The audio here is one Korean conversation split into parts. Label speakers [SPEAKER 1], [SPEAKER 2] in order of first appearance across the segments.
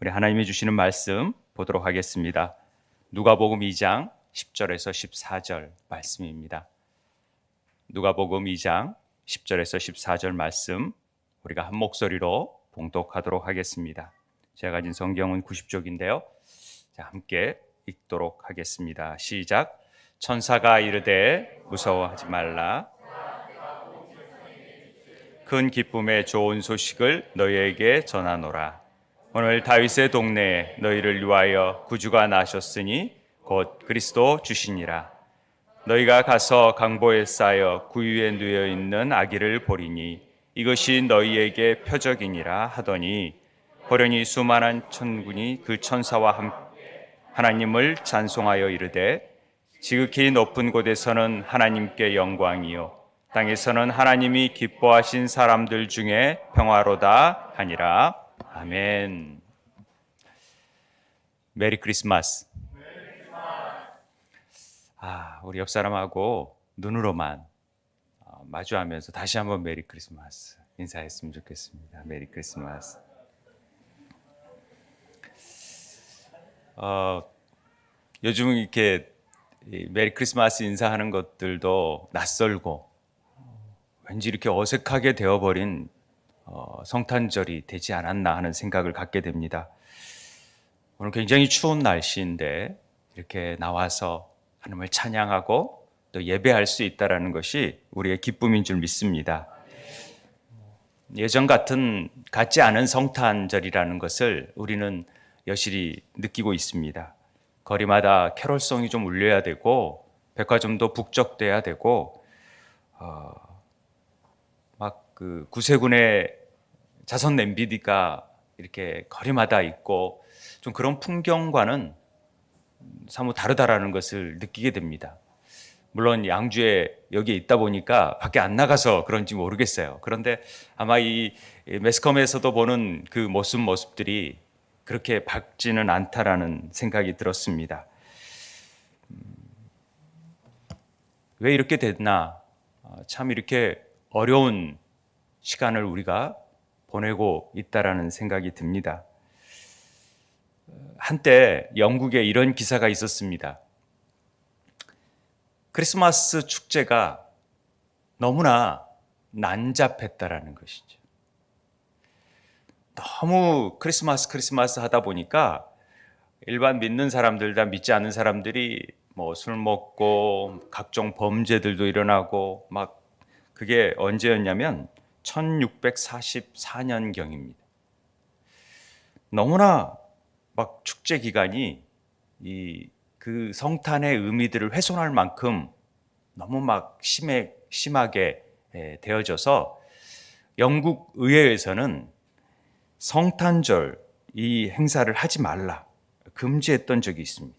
[SPEAKER 1] 우리 하나님이 주시는 말씀 보도록 하겠습니다. 누가복음 2장 10절에서 14절 말씀입니다. 누가복음 2장 10절에서 14절 말씀 우리가 한 목소리로 봉독하도록 하겠습니다. 제가 가진 성경은 90쪽인데요. 자, 함께 읽도록 하겠습니다. 시작. 천사가 이르되 무서워하지 말라. 큰 기쁨의 좋은 소식을 너희에게 전하노라. 오늘 다윗의 동네에 너희를 위하여 구주가 나셨으니 곧 그리스도 주시니라. 너희가 가서 강보에 쌓여 구유에 누워 있는 아기를 보리니 이것이 너희에게 표적이니라 하더니 호련히 수많은 천군이 그 천사와 함께 하나님을 찬송하여 이르되 지극히 높은 곳에서는 하나님께 영광이요 땅에서는 하나님이 기뻐하신 사람들 중에 평화로다 하니라. 아멘. 메리 크리스마스. 우리 옆 사람하고 눈으로만 마주하면서 다시 한번 메리 크리스마스 인사했으면 좋겠습니다. 메리 크리스마스. 요즘 이렇게 메리 크리스마스 인사하는 것들도 낯설고 왠지 이렇게 어색하게 되어버린 성탄절이 되지 않았나 하는 생각을 갖게 됩니다. 오늘 굉장히 추운 날씨인데 이렇게 나와서 하나님을 찬양하고 또 예배할 수 있다는 것이 우리의 기쁨인 줄 믿습니다. 예전 같지 않은 성탄절이라는 것을 우리는 여실히 느끼고 있습니다. 거리마다 캐롤송이 좀 울려야 되고 백화점도 북적돼야 되고 그 구세군의 자선 냄비가 이렇게 거리마다 있고 좀 그런 풍경과는 사뭇 다르다라는 것을 느끼게 됩니다. 물론 양주에 여기에 있다 보니까 밖에 안 나가서 그런지 모르겠어요. 그런데 아마 이 매스컴에서도 보는 그 모습들이 그렇게 밝지는 않다라는 생각이 들었습니다. 왜 이렇게 됐나? 참 이렇게 어려운 시간을 우리가 보내고 있다라는 생각이 듭니다. 한때 영국에 이런 기사가 있었습니다. 크리스마스 축제가 너무나 난잡했다라는 것이죠. 너무 크리스마스 하다 보니까 일반 믿는 사람들 다 믿지 않는 사람들이 술 먹고 각종 범죄들도 일어나고 막 그게 언제였냐면 1644년경입니다. 너무나 막 축제 기간이 그 성탄의 의미들을 훼손할 만큼 너무 막 심하게 되어져서 영국 의회에서는 성탄절 이 행사를 하지 말라 금지했던 적이 있습니다.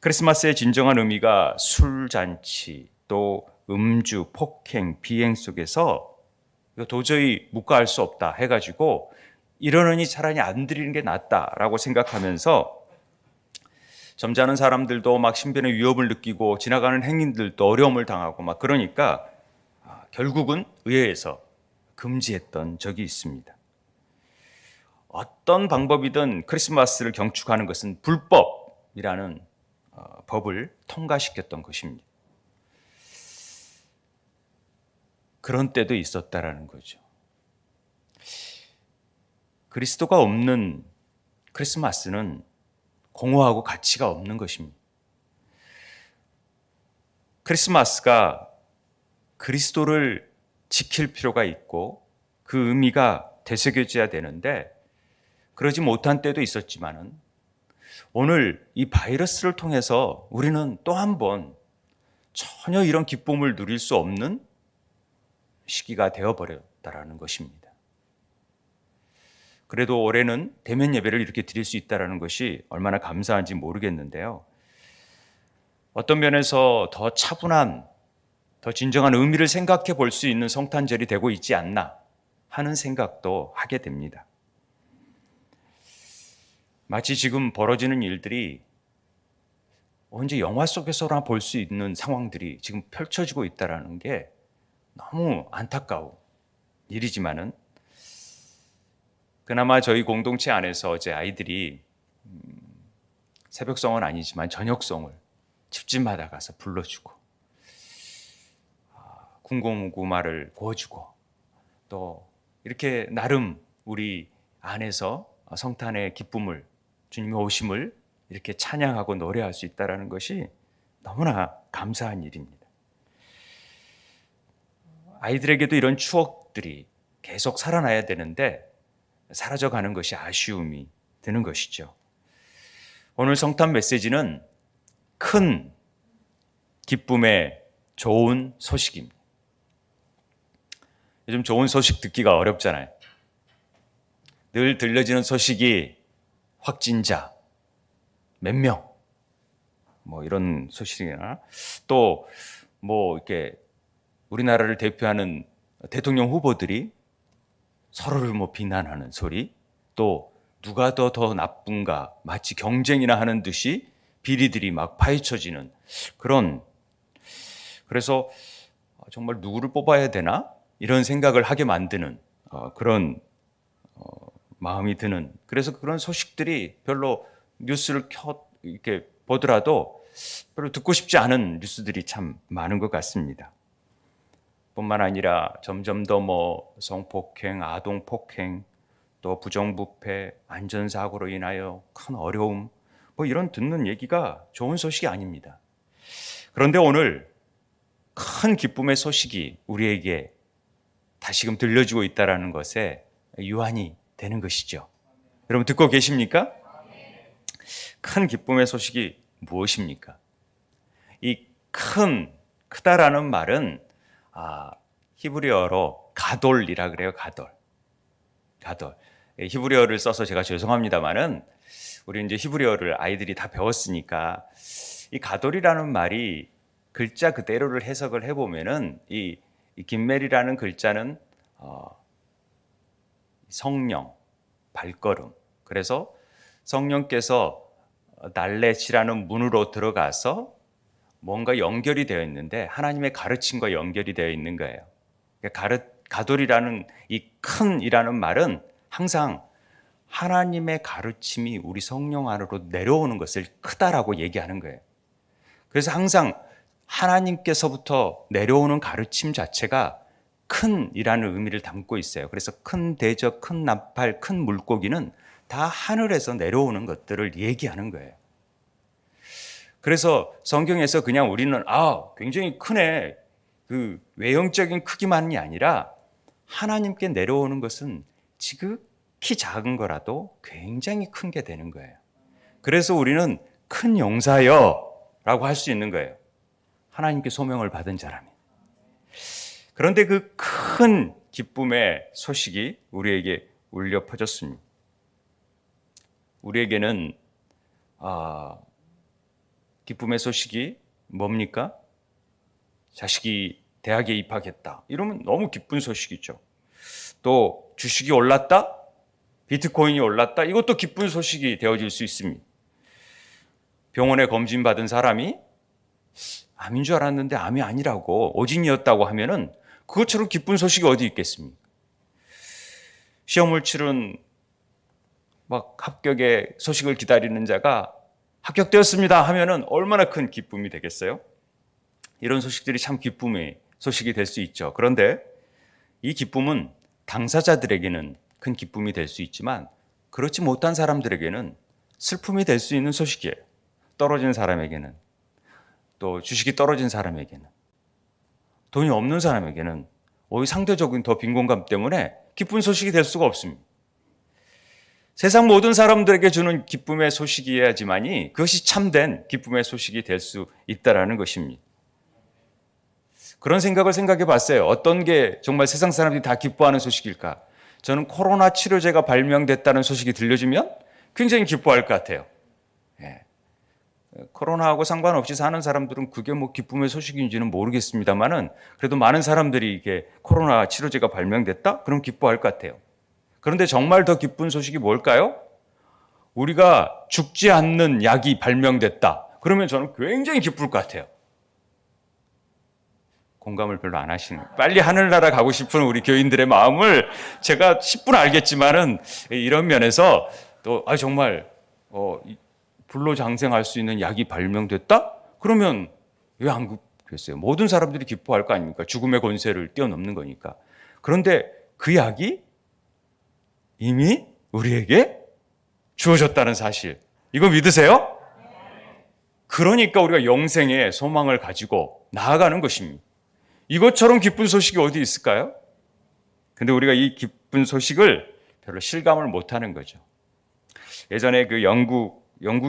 [SPEAKER 1] 크리스마스의 진정한 의미가 술잔치 또 음주, 폭행, 비행 속에서 도저히 묵과할 수 없다 해가지고 이러느니 차라리 안 드리는 게 낫다라고 생각하면서 점잖은 사람들도 막 신변의 위협을 느끼고 지나가는 행인들도 어려움을 당하고 막 그러니까 결국은 의회에서 금지했던 적이 있습니다. 어떤 방법이든 크리스마스를 경축하는 것은 불법이라는 법을 통과시켰던 것입니다. 그런 때도 있었다라는 거죠. 그리스도가 없는 크리스마스는 공허하고 가치가 없는 것입니다. 크리스마스가 그리스도를 지킬 필요가 있고 그 의미가 되새겨져야 되는데 그러지 못한 때도 있었지만은 오늘 이 바이러스를 통해서 우리는 또 한 번 전혀 이런 기쁨을 누릴 수 없는 시기가 되어버렸다라는 것입니다. 그래도 올해는 대면 예배를 이렇게 드릴 수 있다는 것이 얼마나 감사한지 모르겠는데요. 어떤 면에서 더 차분한, 더 진정한 의미를 생각해 볼 수 있는 성탄절이 되고 있지 않나 하는 생각도 하게 됩니다. 마치 지금 벌어지는 일들이 언제 영화 속에서나 볼 수 있는 상황들이 지금 펼쳐지고 있다는 게 너무 안타까운 일이지만은 그나마 저희 공동체 안에서 어제 아이들이 새벽송은 아니지만 저녁송을 집집마다 가서 불러주고 군고구마를 구워주고 또 이렇게 나름 우리 안에서 성탄의 기쁨을, 주님의 오심을 이렇게 찬양하고 노래할 수 있다는 것이 너무나 감사한 일입니다. 아이들에게도 이런 추억들이 계속 살아나야 되는데 사라져가는 것이 아쉬움이 드는 것이죠. 오늘 성탄 메시지는 큰 기쁨의 좋은 소식입니다. 요즘 좋은 소식 듣기가 어렵잖아요. 늘 들려지는 소식이 확진자 몇 명, 이런 소식이나 또 이렇게 우리나라를 대표하는 대통령 후보들이 서로를 비난하는 소리, 또 누가 더 나쁜가 마치 경쟁이나 하는 듯이 비리들이 막 파헤쳐지는 그래서 정말 누구를 뽑아야 되나 이런 생각을 하게 만드는 그런 마음이 드는, 그래서 그런 소식들이 별로 뉴스를 이렇게 보더라도 별로 듣고 싶지 않은 뉴스들이 참 많은 것 같습니다. 뿐만 아니라 점점 더 성폭행, 아동폭행, 또 부정부패, 안전사고로 인하여 큰 어려움, 이런 듣는 얘기가 좋은 소식이 아닙니다. 그런데 오늘 큰 기쁨의 소식이 우리에게 다시금 들려주고 있다는 것에 유한이 되는 것이죠. 여러분 듣고 계십니까? 큰 기쁨의 소식이 무엇입니까? 이 크다라는 말은 히브리어로 가돌이라 그래요. 가돌. 히브리어를 써서 제가 죄송합니다만은 우리 이제 히브리어를 아이들이 다 배웠으니까 이 가돌이라는 말이 글자 그대로를 해석을 해보면은 이 김멜이라는 글자는 성령, 발걸음. 그래서 성령께서 날렛이라는 문으로 들어가서 뭔가 연결이 되어 있는데 하나님의 가르침과 연결이 되어 있는 거예요. 가돌이라는 이 큰이라는 말은 항상 하나님의 가르침이 우리 성령 안으로 내려오는 것을 크다라고 얘기하는 거예요. 그래서 항상 하나님께서부터 내려오는 가르침 자체가 큰이라는 의미를 담고 있어요. 그래서 큰 대적, 큰 나팔, 큰 물고기는 다 하늘에서 내려오는 것들을 얘기하는 거예요. 그래서 성경에서 그냥 우리는 굉장히 크네, 그 외형적인 크기만이 아니라 하나님께 내려오는 것은 지극히 작은 거라도 굉장히 큰 게 되는 거예요. 그래서 우리는 큰 용사여 라고 할 수 있는 거예요. 하나님께 소명을 받은 자라면. 그런데 그 큰 기쁨의 소식이 우리에게 울려 퍼졌습니다. 우리에게는 기쁨의 소식이 뭡니까? 자식이 대학에 입학했다. 이러면 너무 기쁜 소식이죠. 또 주식이 올랐다? 비트코인이 올랐다? 이것도 기쁜 소식이 되어질 수 있습니다. 병원에 검진받은 사람이 암인 줄 알았는데 암이 아니라고 오진이었다고 하면은 그것처럼 기쁜 소식이 어디 있겠습니까? 시험을 치른 합격의 소식을 기다리는 자가 합격되었습니다 하면은 얼마나 큰 기쁨이 되겠어요? 이런 소식들이 참 기쁨의 소식이 될 수 있죠. 그런데 이 기쁨은 당사자들에게는 큰 기쁨이 될 수 있지만 그렇지 못한 사람들에게는 슬픔이 될 수 있는 소식이에요. 떨어진 사람에게는, 또 주식이 떨어진 사람에게는, 돈이 없는 사람에게는 오히려 상대적인 더 빈곤감 때문에 기쁜 소식이 될 수가 없습니다. 세상 모든 사람들에게 주는 기쁨의 소식이어야지만이 그것이 참된 기쁨의 소식이 될 수 있다는 것입니다. 그런 생각을 생각해 봤어요. 어떤 게 정말 세상 사람들이 다 기뻐하는 소식일까? 저는 코로나 치료제가 발명됐다는 소식이 들려주면 굉장히 기뻐할 것 같아요. 코로나하고 상관없이 사는 사람들은 그게 기쁨의 소식인지는 모르겠습니다만은 그래도 많은 사람들이 이게 코로나 치료제가 발명됐다? 그럼 기뻐할 것 같아요. 그런데 정말 더 기쁜 소식이 뭘까요? 우리가 죽지 않는 약이 발명됐다. 그러면 저는 굉장히 기쁠 것 같아요. 공감을 별로 안 하시는, 빨리 하늘나라 가고 싶은 우리 교인들의 마음을 제가 10분 알겠지만은 이런 면에서 또 정말 불로장생할 수 있는 약이 발명됐다? 그러면 왜 안 그랬어요? 모든 사람들이 기뻐할 거 아닙니까? 죽음의 권세를 뛰어넘는 거니까. 그런데 그 약이 이미 우리에게 주어졌다는 사실, 이거 믿으세요? 그러니까 우리가 영생의 소망을 가지고 나아가는 것입니다. 이것처럼 기쁜 소식이 어디 있을까요? 근데 우리가 이 기쁜 소식을 별로 실감을 못하는 거죠. 예전에 그 영국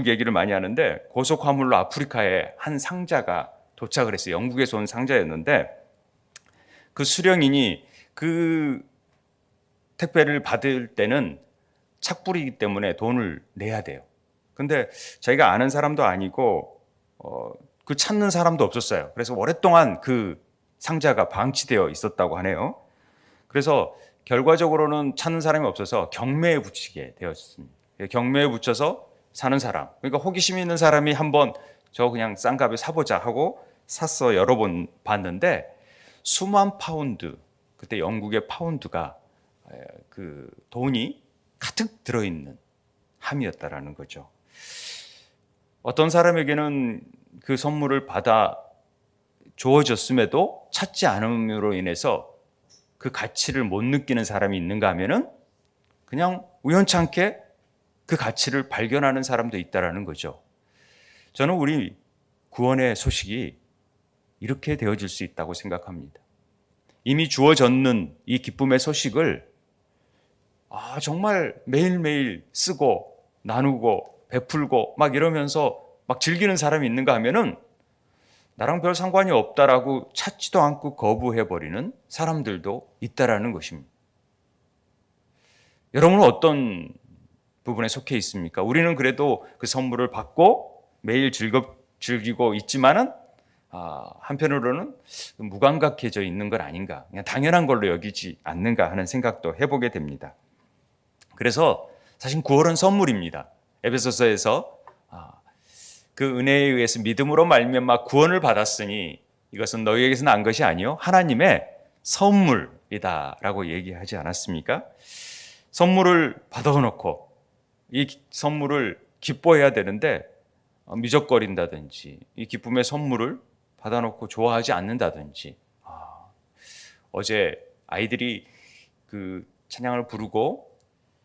[SPEAKER 1] 얘기를 많이 하는데, 고속 화물로 아프리카에 한 상자가 도착을 했어요. 영국에서 온 상자였는데, 그 수령인이 그 택배를 받을 때는 착불이기 때문에 돈을 내야 돼요. 근데 자기가 아는 사람도 아니고 그 찾는 사람도 없었어요. 그래서 오랫동안 그 상자가 방치되어 있었다고 하네요. 그래서 결과적으로는 찾는 사람이 없어서 경매에 붙이게 되었습니다. 경매에 붙여서 사는 사람, 그러니까 호기심 있는 사람이 한번 저 그냥 싼 값에 사보자 하고 샀어. 여러 번 봤는데 수만 파운드, 그때 영국의 파운드가 그 돈이 가득 들어있는 함이었다라는 거죠. 어떤 사람에게는 그 선물을 받아 주어졌음에도 찾지 않음으로 인해서 그 가치를 못 느끼는 사람이 있는가 하면은 그냥 우연찮게 그 가치를 발견하는 사람도 있다라는 거죠. 저는 우리 구원의 소식이 이렇게 되어질 수 있다고 생각합니다. 이미 주어졌는 이 기쁨의 소식을 정말 매일매일 쓰고 나누고 베풀고 막 이러면서 막 즐기는 사람이 있는가 하면은 나랑 별 상관이 없다라고 찾지도 않고 거부해버리는 사람들도 있다라는 것입니다. 여러분은 어떤 부분에 속해 있습니까? 우리는 그래도 그 선물을 받고 매일 즐기고 있지만은 한편으로는 무감각해져 있는 건 아닌가, 그냥 당연한 걸로 여기지 않는가 하는 생각도 해보게 됩니다. 그래서 사실 구원은 선물입니다. 에베소서에서 그 은혜에 의해서 믿음으로 말미암아 구원을 받았으니 이것은 너희에게서 난 것이 아니요 하나님의 선물이다라고 얘기하지 않았습니까? 선물을 받아놓고 이 선물을 기뻐해야 되는데 미적거린다든지 이 기쁨의 선물을 받아놓고 좋아하지 않는다든지, 어제 아이들이 그 찬양을 부르고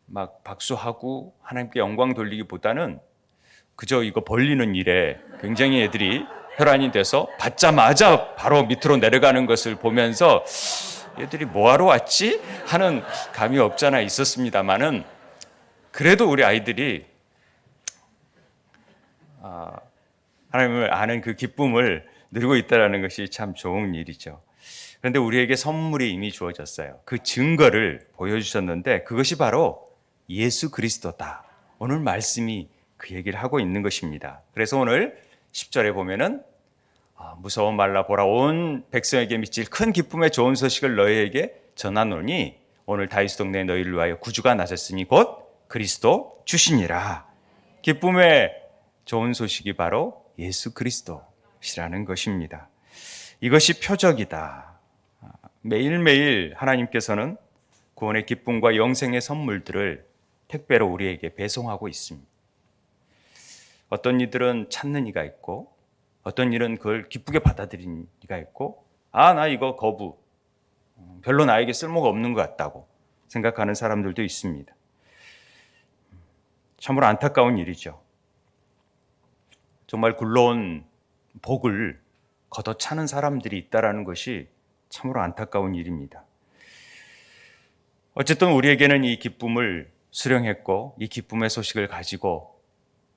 [SPEAKER 1] 막 박수하고 하나님께 영광 돌리기보다는 그저 이거 벌리는 일에 굉장히 애들이 혈안이 돼서 받자마자 바로 밑으로 내려가는 것을 보면서 얘들이 뭐하러 왔지? 하는 감이 없잖아 있었습니다만은, 그래도 우리 아이들이 하나님을 아는 그 기쁨을 누리고 있다는 것이 참 좋은 일이죠. 그런데 우리에게 선물이 이미 주어졌어요. 그 증거를 보여주셨는데 그것이 바로 예수 그리스도다. 오늘 말씀이 그 얘기를 하고 있는 것입니다. 그래서 오늘 10절에 보면은 무서워 말라 보라, 온 백성에게 미칠 큰 기쁨의 좋은 소식을 너희에게 전하노니 오늘 다윗 동네에 너희를 위하여 구주가 나셨으니 곧 그리스도 주시니라. 기쁨의 좋은 소식이 바로 예수 그리스도시라는 것입니다. 이것이 표적이다. 매일매일 하나님께서는 구원의 기쁨과 영생의 선물들을 택배로 우리에게 배송하고 있습니다. 어떤 이들은 찾는 이가 있고, 어떤 일은 그걸 기쁘게 받아들이는 이가 있고, 나 이거 거부, 별로 나에게 쓸모가 없는 것 같다고 생각하는 사람들도 있습니다. 참으로 안타까운 일이죠. 정말 굴러온 복을 걷어차는 사람들이 있다는 것이 참으로 안타까운 일입니다. 어쨌든 우리에게는 이 기쁨을 수령했고 이 기쁨의 소식을 가지고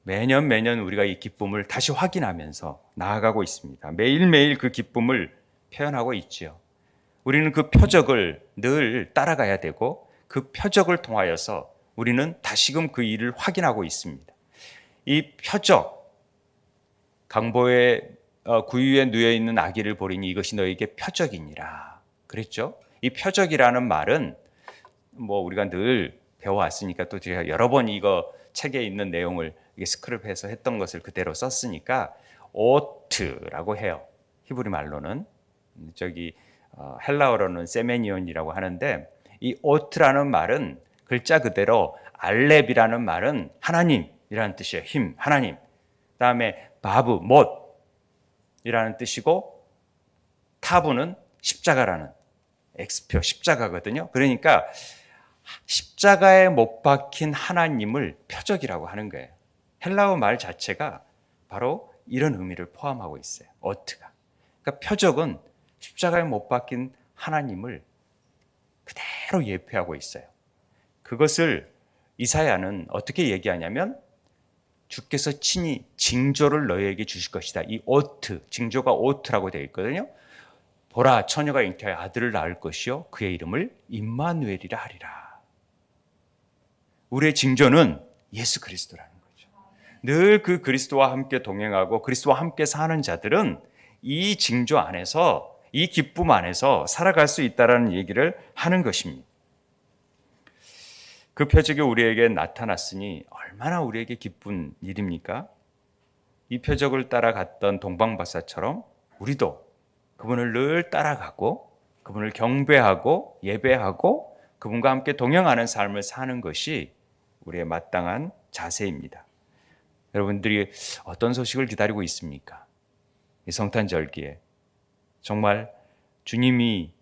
[SPEAKER 1] 매년 우리가 이 기쁨을 다시 확인하면서 나아가고 있습니다. 매일매일 그 기쁨을 표현하고 있지요. 우리는 그 표적을 늘 따라가야 되고 그 표적을 통하여서 우리는 다시금 그 일을 확인하고 있습니다. 이 표적, 강보의 구유에 누워 있는 아기를 보리니 이것이 너에게 표적이니라 그랬죠. 이 표적이라는 말은 우리가 늘 배워왔으니까, 또 제가 여러 번 이거 책에 있는 내용을 스크립해서 했던 것을 그대로 썼으니까 오트라고 해요. 히브리 말로는 헬라어로는 세메니온이라고 하는데, 이 오트라는 말은 글자 그대로 알렙이라는 말은 하나님이라는 뜻이에요. 힘, 하나님. 그다음에 바브, 못이라는 뜻이고, 타브는 십자가라는 X표 십자가거든요. 그러니까 십자가에 못 박힌 하나님을 표적이라고 하는 거예요. 헬라어 말 자체가 바로 이런 의미를 포함하고 있어요. 오트가. 그러니까 표적은 십자가에 못 박힌 하나님을 그대로 예표하고 있어요. 그것을 이사야는 어떻게 얘기하냐면, 주께서 친히 징조를 너희에게 주실 것이다. 이 오트, 징조가 오트라고 되어 있거든요. 보라, 처녀가 잉태하여 아들을 낳을 것이요 그의 이름을 임마누엘이라 하리라. 우리의 징조는 예수 그리스도라는 거죠. 늘 그 그리스도와 함께 동행하고 그리스도와 함께 사는 자들은 이 징조 안에서, 이 기쁨 안에서 살아갈 수 있다는 얘기를 하는 것입니다. 그 표적이 우리에게 나타났으니 얼마나 우리에게 기쁜 일입니까? 이 표적을 따라갔던 동방박사처럼 우리도 그분을 늘 따라가고 그분을 경배하고 예배하고 그분과 함께 동행하는 삶을 사는 것이 우리의 마땅한 자세입니다. 여러분들이 어떤 소식을 기다리고 있습니까? 이 성탄절기에 정말 주님이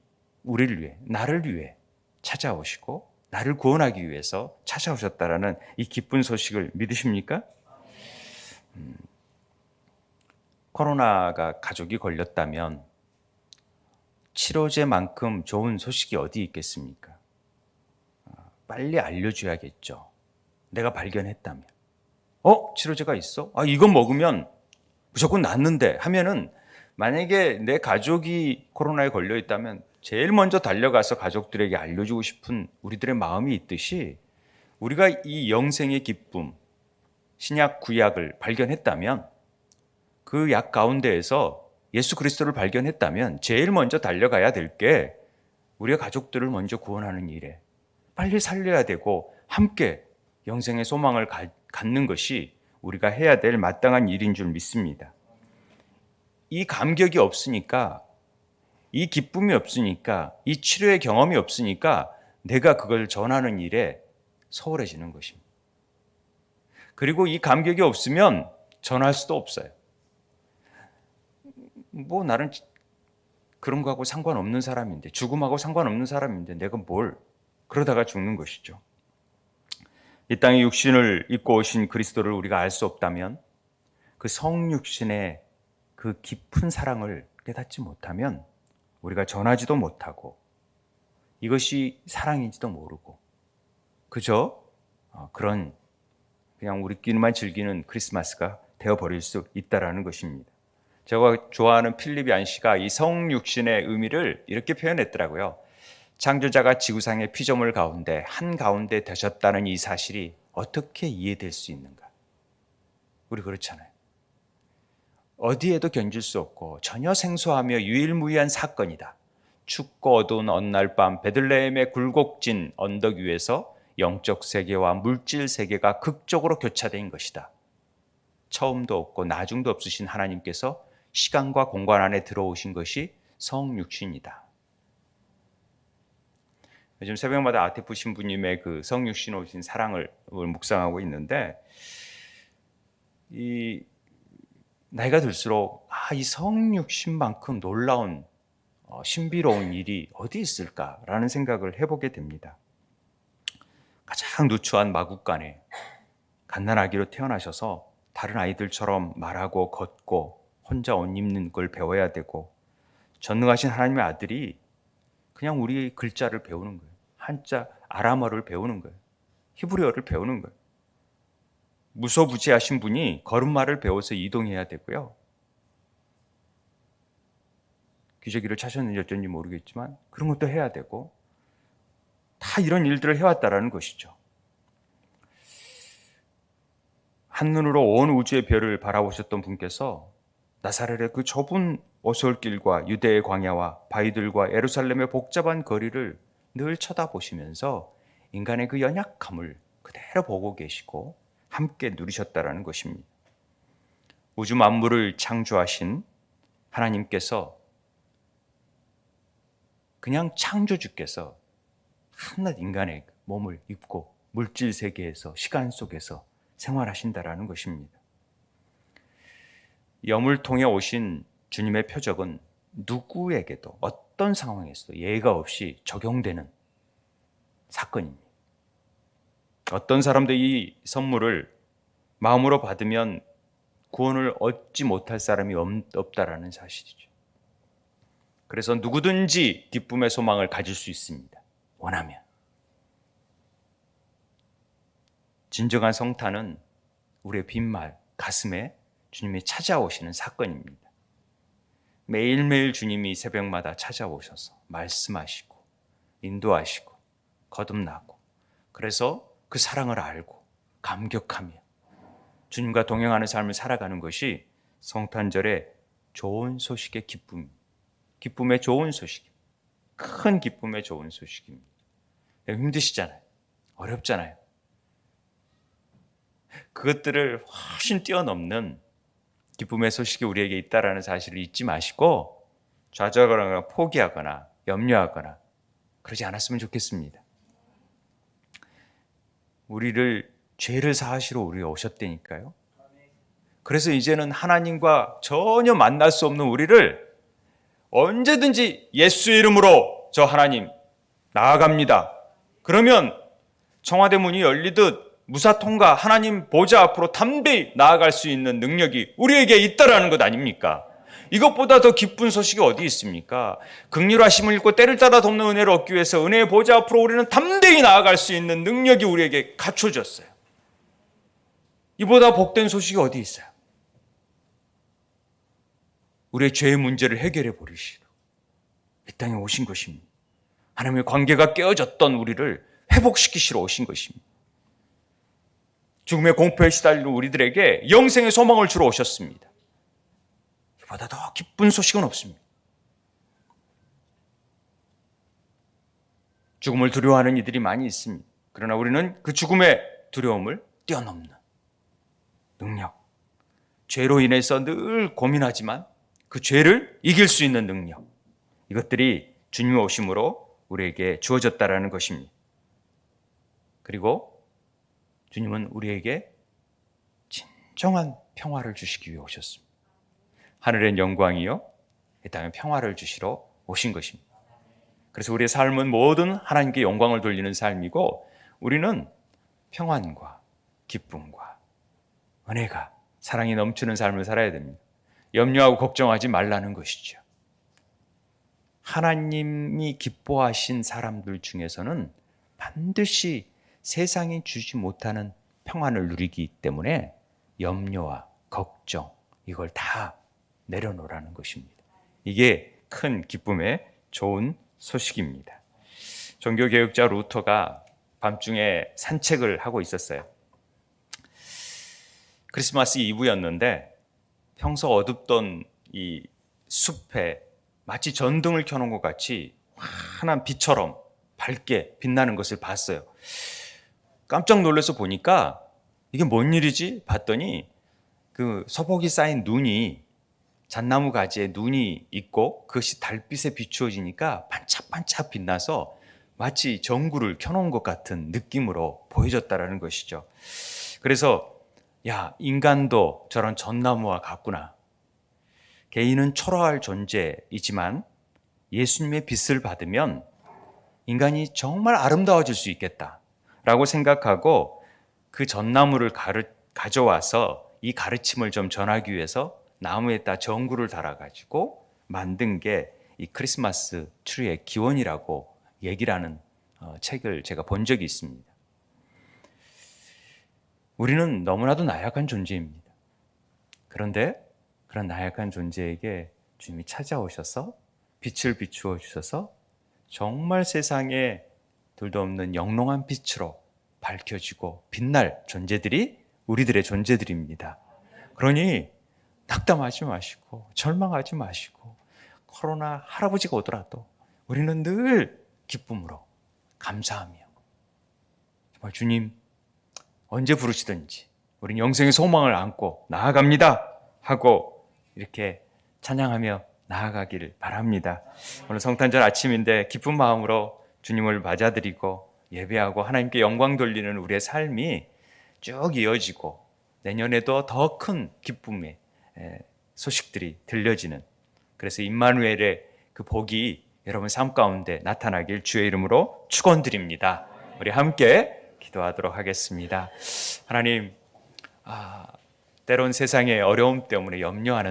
[SPEAKER 1] 우리를 위해, 나를 위해 찾아오시고 나를 구원하기 위해서 찾아오셨다라는 이 기쁜 소식을 믿으십니까? 코로나가 가족이 걸렸다면 치료제만큼 좋은 소식이 어디 있겠습니까? 빨리 알려줘야겠죠. 내가 발견했다면. 치료제가 있어? 이건 먹으면 무조건 낫는데 하면은, 만약에 내 가족이 코로나에 걸려 있다면 제일 먼저 달려가서 가족들에게 알려주고 싶은 우리들의 마음이 있듯이, 우리가 이 영생의 기쁨, 신약 구약을 발견했다면, 그 약 가운데에서 예수 그리스도를 발견했다면 제일 먼저 달려가야 될 게 우리가 가족들을 먼저 구원하는 일에 빨리 살려야 되고, 함께 영생의 소망을 갖는 것이 우리가 해야 될 마땅한 일인 줄 믿습니다. 이 감격이 없으니까, 이 기쁨이 없으니까, 이 치료의 경험이 없으니까 내가 그걸 전하는 일에 소홀해지는 것입니다. 그리고 이 감격이 없으면 전할 수도 없어요. 나는 그런 거하고 상관없는 사람인데, 죽음하고 상관없는 사람인데 내가 뭘, 그러다가 죽는 것이죠. 이 땅에 육신을 입고 오신 그리스도를 우리가 알 수 없다면, 그 성육신의 그 깊은 사랑을 깨닫지 못하면 우리가 전하지도 못하고 이것이 사랑인지도 모르고 그저 그런 그냥 우리끼리만 즐기는 크리스마스가 되어버릴 수 있다는 것입니다. 제가 좋아하는 필립 얀시가 이 성육신의 의미를 이렇게 표현했더라고요. 창조자가 지구상의 피조물 가운데 한가운데 되셨다는 이 사실이 어떻게 이해될 수 있는가? 우리 그렇잖아요. 어디에도 견줄 수 없고 전혀 생소하며 유일무이한 사건이다. 춥고 어두운 어느 날 밤 베들레헴의 굴곡진 언덕 위에서 영적 세계와 물질 세계가 극적으로 교차된 것이다. 처음도 없고 나중도 없으신 하나님께서 시간과 공간 안에 들어오신 것이 성육신이다. 요즘 새벽마다 아테프 신부님의 그 성육신 오신 사랑을 묵상하고 있는데, 이 나이가 들수록 이 성육신만큼 놀라운 신비로운 일이 어디 있을까라는 생각을 해보게 됩니다. 가장 누추한 마국간에 갓난아기로 태어나셔서 다른 아이들처럼 말하고 걷고 혼자 옷 입는 걸 배워야 되고, 전능하신 하나님의 아들이 그냥 우리 글자를 배우는 거예요. 한자 아람어를 배우는 거예요. 히브리어를 배우는 거예요. 무소부지하신 분이 걸음마를 배워서 이동해야 되고요. 기저귀를 차셨는지 어쩐지 모르겠지만 그런 것도 해야 되고, 다 이런 일들을 해왔다라는 것이죠. 한눈으로 온 우주의 별을 바라보셨던 분께서 나사렛의 그 좁은 오솔길과 유대의 광야와 바위들과 예루살렘의 복잡한 거리를 늘 쳐다보시면서 인간의 그 연약함을 그대로 보고 계시고 함께 누리셨다라는 것입니다. 우주 만물을 창조하신 하나님께서 그냥 창조주께서 한낱 인간의 몸을 입고 물질 세계에서 시간 속에서 생활하신다라는 것입니다. 염을 통해 오신 주님의 표적은 누구에게도 어떤 상황에서도 예외가 없이 적용되는 사건입니다. 어떤 사람도 이 선물을 마음으로 받으면 구원을 얻지 못할 사람이 없다라는 사실이죠. 그래서 누구든지 기쁨의 소망을 가질 수 있습니다. 원하면. 진정한 성탄은 우리의 빈말, 가슴에 주님이 찾아오시는 사건입니다. 매일매일 주님이 새벽마다 찾아오셔서 말씀하시고 인도하시고 거듭나고 그래서 그 사랑을 알고 감격하며 주님과 동행하는 삶을 살아가는 것이 성탄절의 좋은 소식의 기쁨입니다. 기쁨의 좋은 소식, 큰 기쁨의 좋은 소식입니다. 힘드시잖아요. 어렵잖아요. 그것들을 훨씬 뛰어넘는 기쁨의 소식이 우리에게 있다는 사실을 잊지 마시고 좌절하거나 포기하거나 염려하거나 그러지 않았으면 좋겠습니다. 우리를 죄를 사하시러 우리가 오셨다니까요. 그래서 이제는 하나님과 전혀 만날 수 없는 우리를 언제든지 예수의 이름으로 저 하나님 나아갑니다. 그러면 청와대 문이 열리듯 무사통과 하나님 보좌 앞으로 담대히 나아갈 수 있는 능력이 우리에게 있다라는 것 아닙니까? 이것보다 더 기쁜 소식이 어디 있습니까? 긍휼하심을 읽고 때를 따라 돕는 은혜를 얻기 위해서 은혜의 보좌 앞으로 우리는 담대히 나아갈 수 있는 능력이 우리에게 갖춰졌어요. 이보다 복된 소식이 어디 있어요? 우리의 죄의 문제를 해결해 버리시러 이 땅에 오신 것입니다. 하나님의 관계가 깨어졌던 우리를 회복시키시러 오신 것입니다. 죽음의 공포에 시달리는 우리들에게 영생의 소망을 주러 오셨습니다. 이보다 더 기쁜 소식은 없습니다. 죽음을 두려워하는 이들이 많이 있습니다. 그러나 우리는 그 죽음의 두려움을 뛰어넘는 능력, 죄로 인해서 늘 고민하지만 그 죄를 이길 수 있는 능력, 이것들이 주님의 오심으로 우리에게 주어졌다라는 것입니다. 그리고 주님은 우리에게 진정한 평화를 주시기 위해 오셨습니다. 하늘엔 영광이요, 이 땅에 평화를 주시러 오신 것입니다. 그래서 우리의 삶은 모든 하나님께 영광을 돌리는 삶이고 우리는 평안과 기쁨과 은혜가 사랑이 넘치는 삶을 살아야 됩니다. 염려하고 걱정하지 말라는 것이죠. 하나님이 기뻐하신 사람들 중에서는 반드시 세상이 주지 못하는 평안을 누리기 때문에 염려와 걱정 이걸 다 내려놓으라는 것입니다. 이게 큰 기쁨의 좋은 소식입니다. 종교개혁자 루터가 밤중에 산책을 하고 있었어요. 크리스마스 이브였는데 평소 어둡던 이 숲에 마치 전등을 켜놓은 것 같이 환한 빛처럼 밝게 빛나는 것을 봤어요. 깜짝 놀라서 보니까 이게 뭔 일이지? 봤더니 그 서복이 쌓인 눈이 잣나무 가지에 눈이 있고 그것이 달빛에 비추어지니까 반짝반짝 빛나서 마치 전구를 켜놓은 것 같은 느낌으로 보여졌다라는 것이죠. 그래서 야, 인간도 저런 전나무와 같구나. 개인은 초라할 존재이지만 예수님의 빛을 받으면 인간이 정말 아름다워질 수 있겠다라고 생각하고 그 전나무를 가져와서 이 가르침을 좀 전하기 위해서 나무에다 전구를 달아가지고 만든 게 이 크리스마스 트리의 기원이라고 얘기를 하는 책을 제가 본 적이 있습니다. 우리는 너무나도 나약한 존재입니다. 그런데 그런 나약한 존재에게 주님이 찾아오셔서 빛을 비추어 주셔서 정말 세상에 둘도 없는 영롱한 빛으로 밝혀지고 빛날 존재들이 우리들의 존재들입니다. 그러니 낙담하지 마시고 절망하지 마시고 코로나 할아버지가 오더라도 우리는 늘 기쁨으로 감사하며 정말 주님 언제 부르시든지 우리는 영생의 소망을 안고 나아갑니다 하고 이렇게 찬양하며 나아가길 바랍니다. 오늘 성탄절 아침인데 기쁜 마음으로 주님을 맞아드리고 예배하고 하나님께 영광 돌리는 우리의 삶이 쭉 이어지고 내년에도 더 큰 기쁨의 소식들이 들려지는, 그래서 임마누엘의 그 복이 여러분 삶 가운데 나타나길 주의 이름으로 축원드립니다. 우리 함께 기도하도록 하겠습니다. 하나님, 때론 세상의 어려움 때문에 염려하는